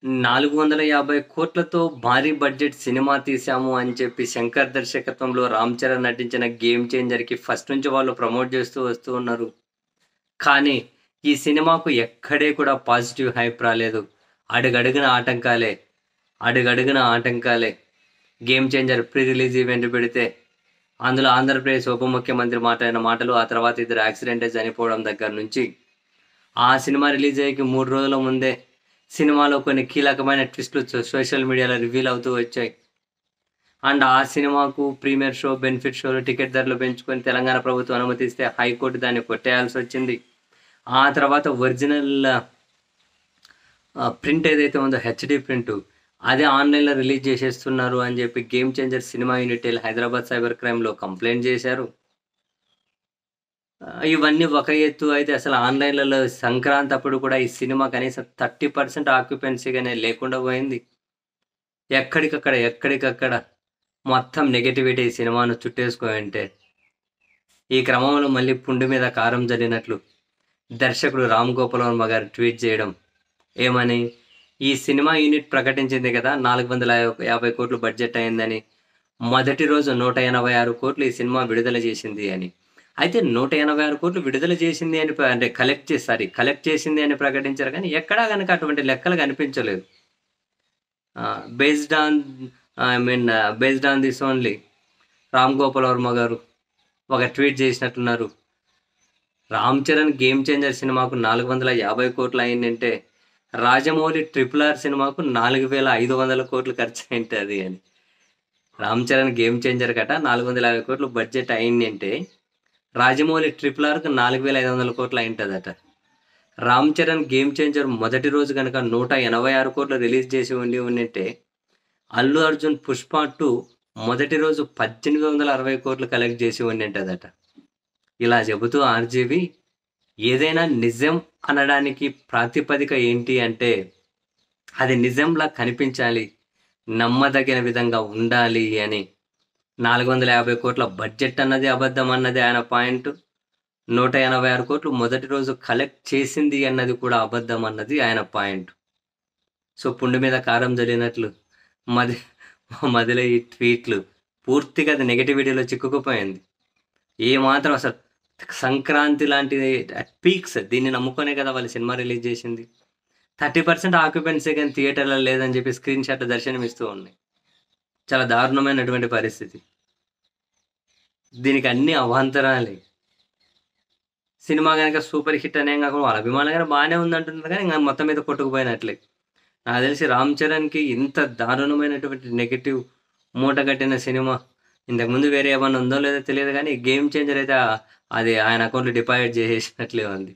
450,00,00,000తో భారీ budget cinema తీశాము అని చెప్పి 'శంకర్' దర్శకత్వంలో 'రామ్ చరణ్' నటించిన 'గేమ్ చేంజర్‌కి' ఫస్ట్ నుంచి వాళ్ళు ప్రమోట్ చేస్తూ వస్తూ ఉన్నారు. కానీ ఈ సినిమాకు ఎక్కడే కూడా పాజిటివ్ హైప్ రాలేదు. అడుగడుగున ఆటంకాలే. అడుగడుగున ఆటంకాలే. 'Game Changer' pre release event పెడితే అందులో ఆంధ్రప్రదేశ్ ఉప ముఖ్యమంత్రి మాట్లాడిన మాటలు, ఆ తర్వాత ఇద్దరు యాక్సిడెంట్ చనిపోవడం దగ్గర నుంచి, ఆ సినిమా రిలీజ్ అయ్యేకి 3 రోజుల ముందే సినిమాలో కొన్ని కీలకమైన ట్విస్టులు సోషల్ మీడియాలో రివీల్ అవుతూ వచ్చాయి. అండ్ ఆ సినిమాకు ప్రీమియర్ షో, బెనిఫిట్ షోలు టికెట్ ధరలు పెంచుకొని తెలంగాణ ప్రభుత్వం అనుమతిస్తే హైకోర్టు దాన్ని కొట్టేయాల్సొచ్చింది. ఆ తర్వాత ఒరిజినల్ ప్రింట్ ఏదైతే ఉందో హెచ్‌డీ ప్రింటు, అదే ఆన్‌లైన్‌లో రిలీజ్ చేసేస్తున్నారు అని చెప్పి 'గేమ్ చేంజర్' సినిమా యూనిట్ ఎళ్లి హైదరాబాద్ సైబర్ క్రైమ్‌లో కంప్లెయింట్ చేశారు. ఇవన్నీ ఒక ఎత్తు అయితే అసలు ఆన్‌లైన్‌లలో సంక్రాంతి అప్పుడు కూడా ఈ సినిమా కనీసం 30% ఆక్యుపెన్సీ‌గానే లేకుండా పోయింది. ఎక్కడికక్కడ మొత్తం నెగటివిటీ ఈ సినిమాను చుట్టేసుకోనుంటే, ఈ క్రమంలో మళ్ళీ పుండు మీద కారం జల్లినట్లు దర్శకుడు రామ్ గోపాల్ వర్మ గారు ట్వీట్ చేయడం ఏమని, ఈ సినిమా యూనిట్ ప్రకటించింది కదా 450 కోట్లు బడ్జెట్ అయిందని. మొదటి రోజు 186 కోట్లు ఈ సినిమా విడుదల చేసింది అని. అయితే 186 కోట్లు విడుదల చేసింది అని అంటే కలెక్ట్ చేసింది అని ప్రకటించారు కానీ ఎక్కడా గనక అటువంటి లెక్కలు కనిపించలేదు. Based on based on this only Ram Gopal Varma గారు ఒక ట్వీట్ చేసినట్టున్నారు. 'రామ్ చరణ్' 'గేమ్ చేంజర్' సినిమాకు 450 కోట్లు అయిందంటే, రాజమౌళి 'RRR' సినిమాకు 4,500 కోట్లు ఖర్చు అయింటది అని. 'రామ్ చరణ్' 'గేమ్ చేంజర్' కట 450 కోట్లు బడ్జెట్ అయిందంటే, రాజమౌళి 'RRR'కు 4,500 కోట్లు అయింటదట. 'రామ్ చరణ్' 'గేమ్ చేంజర్' మొదటి రోజు గనక 186 కోట్లు రిలీజ్ చేసి ఉండింటే, అల్లు అర్జున్ 'పుష్ప 2' మొదటి రోజు 1,860 కోట్లు కలెక్ట్ చేసి ఉండింటదట. ఇలా చెబుతూ ఆర్‌జీవి ఏదైనా నిజం అనడానికి ప్రాతిపదిక ఏంటి అంటే, అది నిజంలా కనిపించాలి, నమ్మదగిన విధంగా ఉండాలి అని. 450 కోట్ల బడ్జెట్ అన్నది అబద్ధం అన్నది ఆయన పాయింట్. 186 కోట్లు మొదటి రోజు కలెక్ట్ చేసింది అన్నది కూడా అబద్ధం అన్నది ఆయన పాయింట్. సో పుండు మీద కారం జల్లినట్లు మదిలో ఈ ట్వీట్లు పూర్తిగా అది నెగటివిటీలో చిక్కుకుపోయింది. ఏమాత్రం అసలు సంక్రాంతి లాంటిది అట్ పీక్స్ దీన్ని నమ్ముకునే కదా వాళ్ళు సినిమా రిలీజ్ చేసింది. 30% ఆక్యుపెన్సీ కానీ థియేటర్‌లో లేదని చెప్పి స్క్రీన్ షాట్‌లు దర్శనమిస్తూ ఉన్నాయి. చాలా దారుణమైనటువంటి పరిస్థితి. దీనికి అన్ని అవాంతరాలే. సినిమా గనక సూపర్ హిట్ అనేం కాకుండా వాళ్ళ అభిమానులు గాని బానే ఉందంటున్నారు కానీ ఇంక మొత్తం మీద కొట్టుకుపోయినట్లే. నాకు తెలిసి 'రామ్ చరణ్‌కి' ఇంత దారుణమైనటువంటి నెగెటివ్ మూటగట్టిన సినిమా ఇంతకుముందు వేరే ఏమన్నా ఉందో లేదో తెలియదు కానీ 'గేమ్ చేంజర్' అయితే అది ఆయన అకౌంట్‌లో డిపాజిట్ చేసేసినట్లే ఉంది.